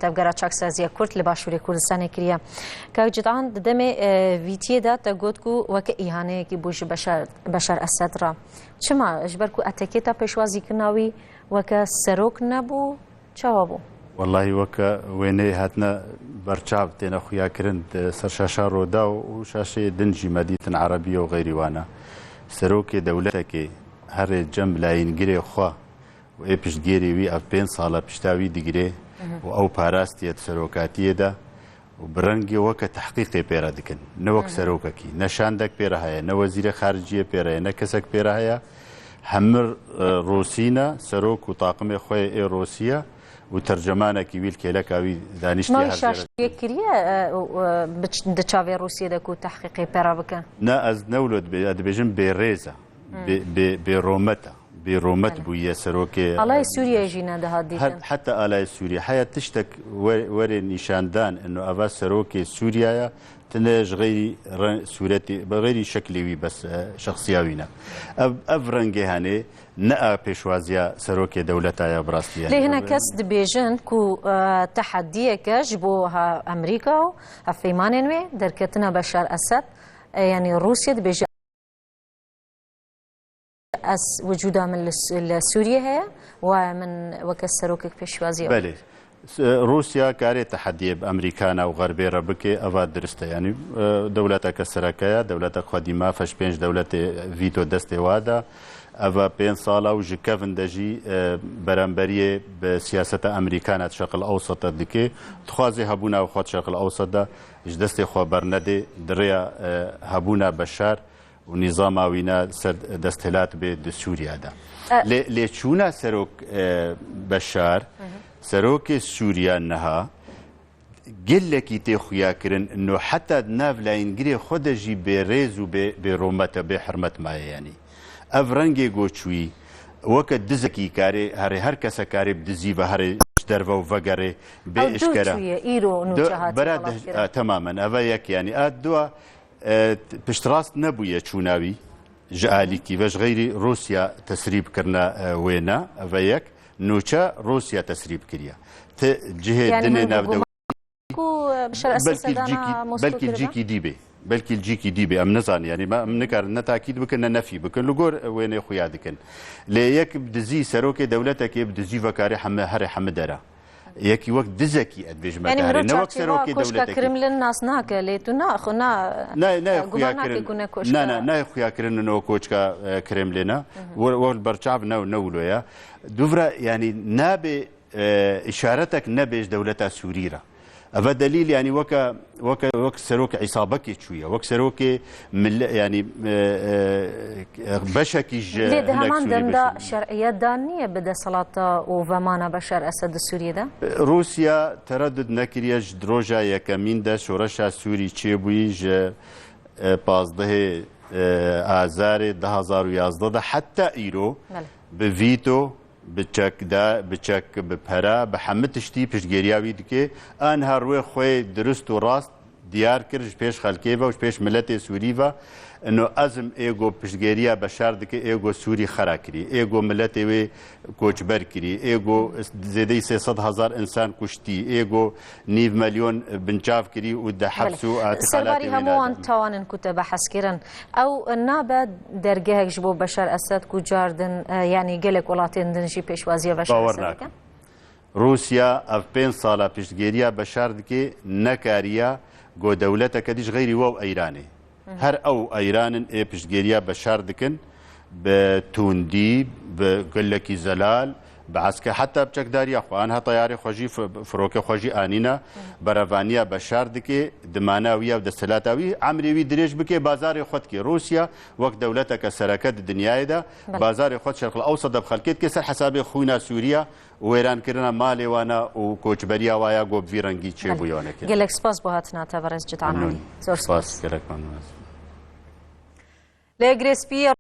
تبقى چاکسازی کرد لباشوری کردستان کریه که جدان دم ویتیه دا تگودکو وک ایهانه کی بوش بشار اسد را چما اجبرکو اتکیتا پشوازی کناوی وک سروک نبو چوابو والله وك ويني هاتنا برشاب تينا خويا كرند سرشاشا رودا وشاشي دنجي مدينة عربية وغيري وانا سروك دولتك هر جنب لاين جري خوا وإيبش جيري وي أبين صالة بشتاوي دقري وأو باراستية سروكاتية دا وبرنجي وك تحقيقي بيرا دكن نوك سروككي نشاندك بيرا هيا نوزير خارجية بيرا هيا نكسك بيرا هيا حمر روسينا سروك وطاقم خويا إيه روسيا وترجمانك ويل كيلك أوي دانشتي ما يشاش يكريه دشافي روسيا دكو تحقيقي بيرا بكن نا از نولد بيجن بريزا برومتا برومت بويا سروكي على سوريا يجينا ده هاديشن حتى على سوريا حياة تشتك وري نشاندان انه افا سروكي سوريا تناج غير صورتي بغير شكلي بس شخصياوينا افرنجي هاني نأ بيشوازيا سروكي دولتا يا براستيا ليه هنا كاس دبيجن كو تحديه كجبوها امريكا افيماننوي دركتنا بشار اسد يعني روسيا دبيجن أس وجودها من سوريا هي ومن وكسروك بشوازية بله روسيا كاري تحدي بأمريكانا وغربي ربكي أفاد درسته يعني دولتك السركية دولتك قديمة فش بينج دولة فيتو دستي وادا أفا بين صالة وجكفن دجي برامبرية بسياسة أمريكانا الشرق الأوسط دكي تخوازي هبونا وخوات الشرق الأوسط دا جدستي خوا برندي دريا هبونا بشار ونظام وينا دستهلات بسوريا دا ليشونا سروك بشار سروك سوريا نها قل لك تخويا كرن انه حتى ناف لا ينجري خدجي بريز وبرومت بحرمت ما يعني افرنجي غوچوي وقت دزكي كاري هر كسا كاري بدزي وهر درفا وفقري باشكرا ايرو نوجهات تماما افايك يعني ادوا پشتراست نبويه چوناوي جالي كيفاش غير روسيا تسريب كرنا وينا افايك نوچا روسيا تسريب كريا جهه يعني دنيا نابدو بلكي الجيكي ديبي ام نزان يعني ما منكر نتاكيد بكنا نفي بكن لغور وين خويا دكن ليك بدزي سروكي دولتك بدزي فكاري هر حمدرا يكي وقت دزكي ادبيج ما يعني يعني نوك سروكي دولتك كرملين ناس ناك ليتونا خنا نا خويا كرن نو كوچكا كرملينا والبرچاف نو يا دوفرا يعني نابي اشارتك نبيج دولتها سوريرا هذا دليل يعني وك سروك عصابك شويه وك سروك يعني بشكي ليه ده همان دمدا شرعيات دانية بدا صلاة وفمانا بشار أسد السوري ده روسيا تردد نكريج دروجا يكمين ده شورشا سوري تشيبويج بازده آذار 2011 حتى إيرو بفيتو بچک بپرا بحمد تشتی پشگیریاوی دکه آن هروی خوی درست و راست دیار کرد پیش خلکی و پیش ملت سوری و انه ازم ایگو پشگیریا بشار دکه ایگو سوری خرا کری ایگو ملت وی کوچبر کری ایگو زیدی 300,000 انسان کشتی ایگو 9 مليون بنچاف کری و ده حبس و اعتقالات سرباری هموان توانن کتا بحث کرن او نابد درگه جبو بشار اسد کو جاردن يعني قالك ولاتين دنجي پیشوازی بشار اسد کن روسيا اف 5 سالا پشگیریا بشار دکه نکاریا گو دولتك ديش غيري واو ايراني هر او ايران اي پشگیریا بشار دكن بتوندي بقلكي زلال بعسكر حتى بچك داري اخوانها طياري خوجي فروك خوجي انينا برافانيا بشار دكي دماناويه ودسلاتاوي عمري دريج بكي بازار خدكي روسيا وقت دولتك سركت الدنيا ده بازار خد الشرق الاوسط بخلكيت كسر حساب خونا سوريا ويران كرنا مالي وانا وكوچبريا وايا گوب فيرنگي چه بيونه كده قالك سباس بوهاتنا تبرز جتعاني سباس قالك من لجريسبي